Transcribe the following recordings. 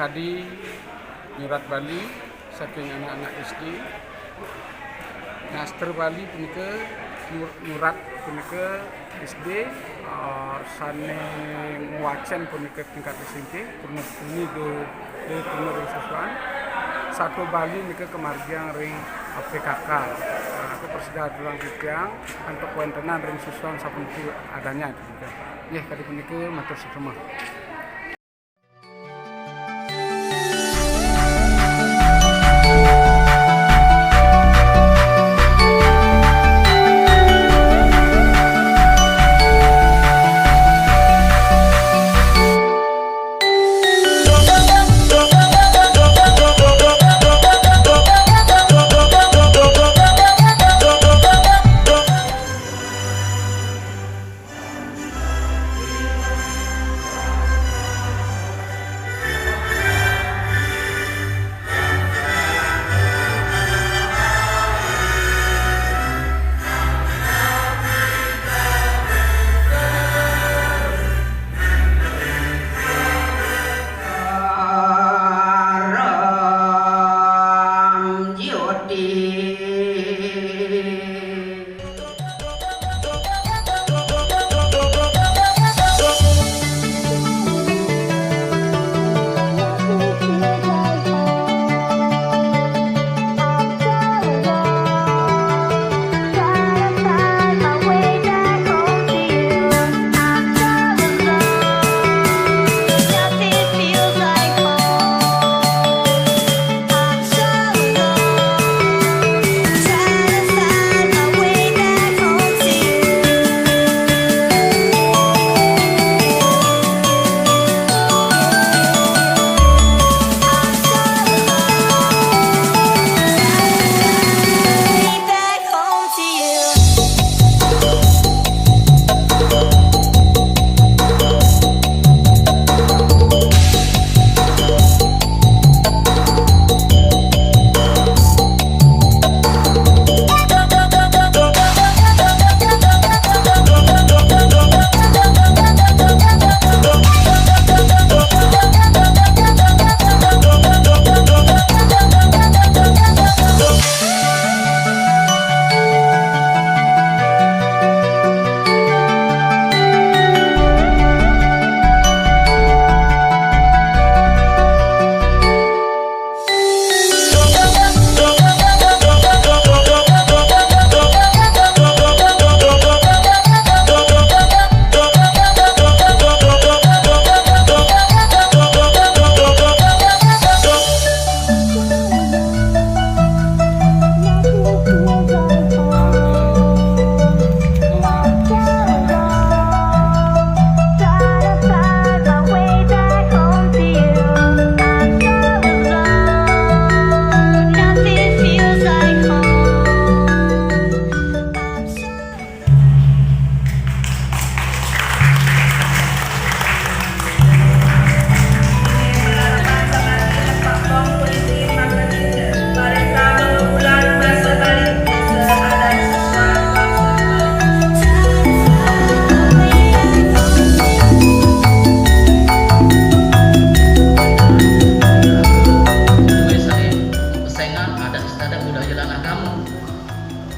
tadi nyurat Bali saking anak-anak SD. Master Bali punika nyurat punika SD sane muacan punika tingkat SMP puni do siswan. Satu Bali nika kemargian ring PKK. Ke persediaan tiang untuk kuentenan ring siswan sapunti adanya. Ya kali punika matur sesama.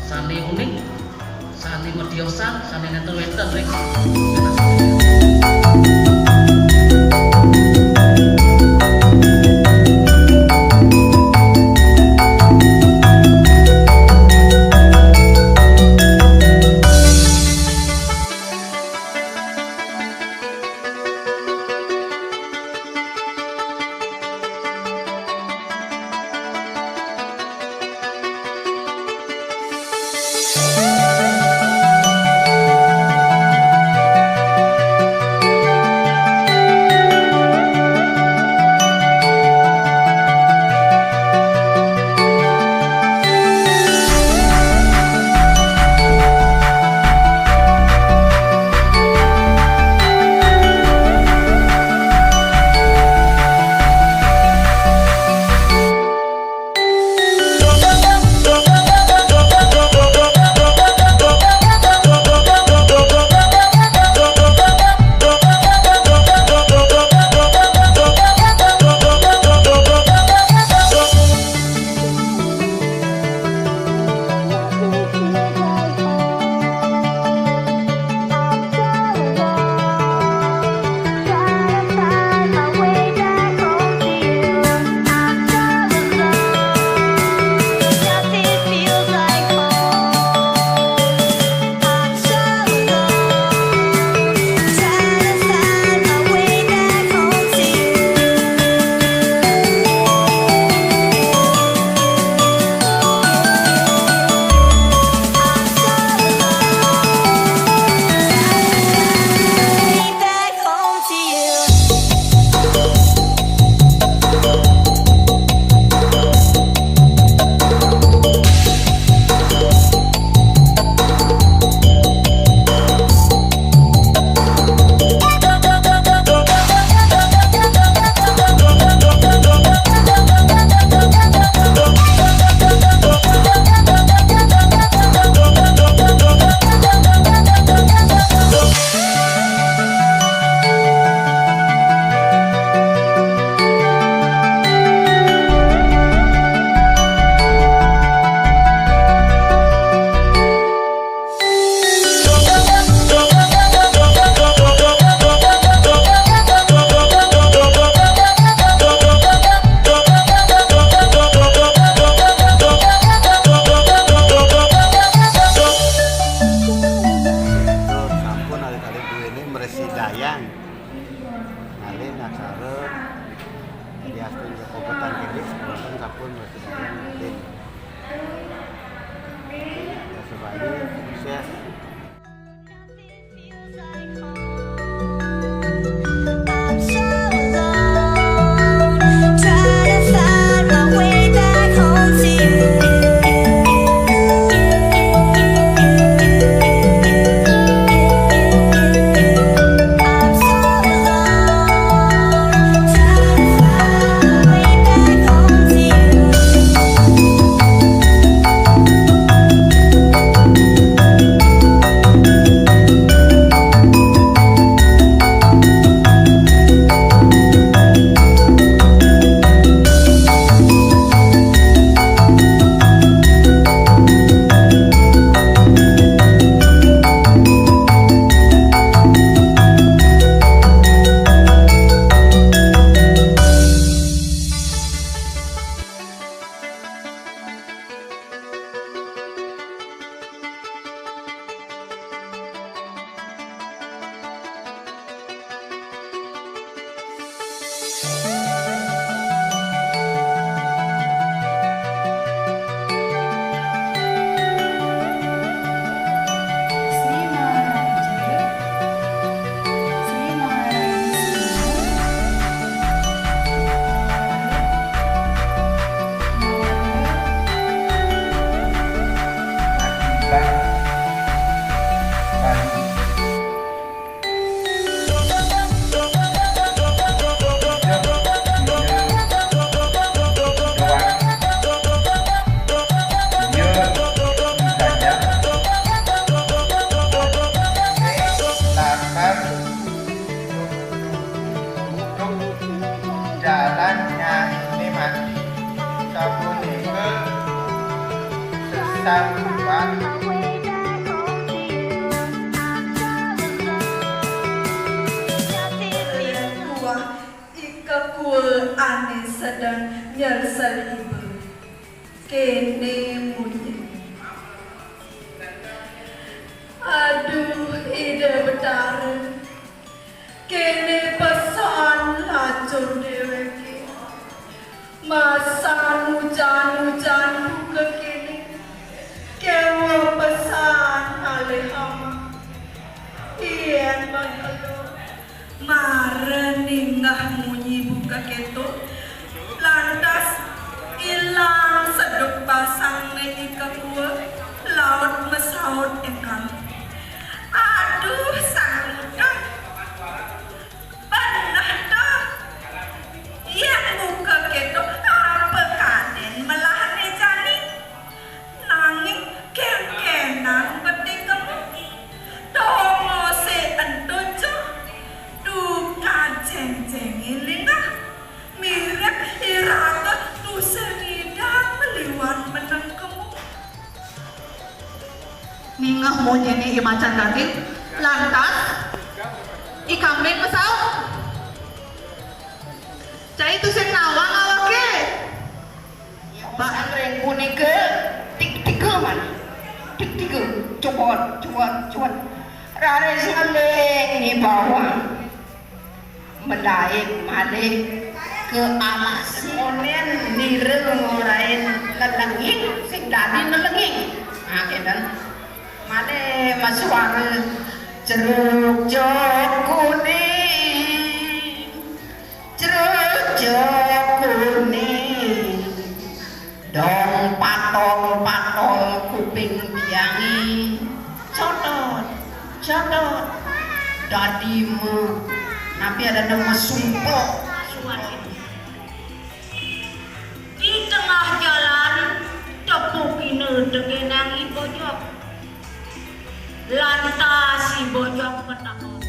Sani unik, sani mediosan, sani neten-weten ring. Sukses. I'm so alone, trying to find my way back home to you. I'm so alone, trying to find my way back home to you. Jalannya ini mati, sabune ke sesampan. Kuah ika kul ane sedang nyelsel ibu kene munyi. Aduh ide betara kene pesan lacur deweki masa hujan-hujan buka kene kewa pesan alehama iyan magalo mare ninggah munyi buka keto lantas ilang seduk pasang ika kua laut mesaut engkang. Aduh sangat benar dah ia buka keto apa kaden melahne jani nanging kekenan betik kamu dongo se entojo duka jeng-jeng ilingah mirip irata tu seridan meliwan menang kamu mingah mau jadi macan kaki lantas ikambing mesau cai itu sing nawang awake Pak Andreng punika tiga man tiga cuan rare saling di bawah menaik malih ke alas monen nireng lain lelenging sing dadi lelenging akhirnya malih masuara jeruk jok kuning jeruk jok kuning dong patol kuping biangi codot dadimu nabi ada nama sumpok di tengah jalan tepukine degenang ibojok lantas ibojok petahon.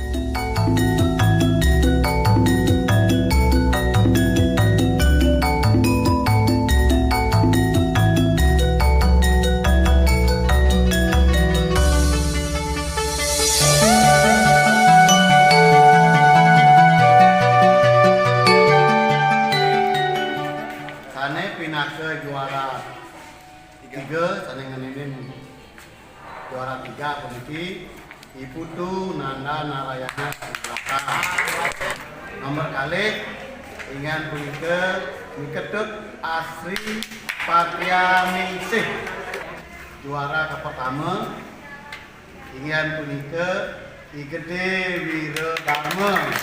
Sane pinake juara 3 sane ngenin juara 3 puniki Iputu Nanda Narayana Subrata. Nomor kali ingan punike Miketuk Asri Patrianingsih juara ke pertama ingin punika Igede Wiradharma.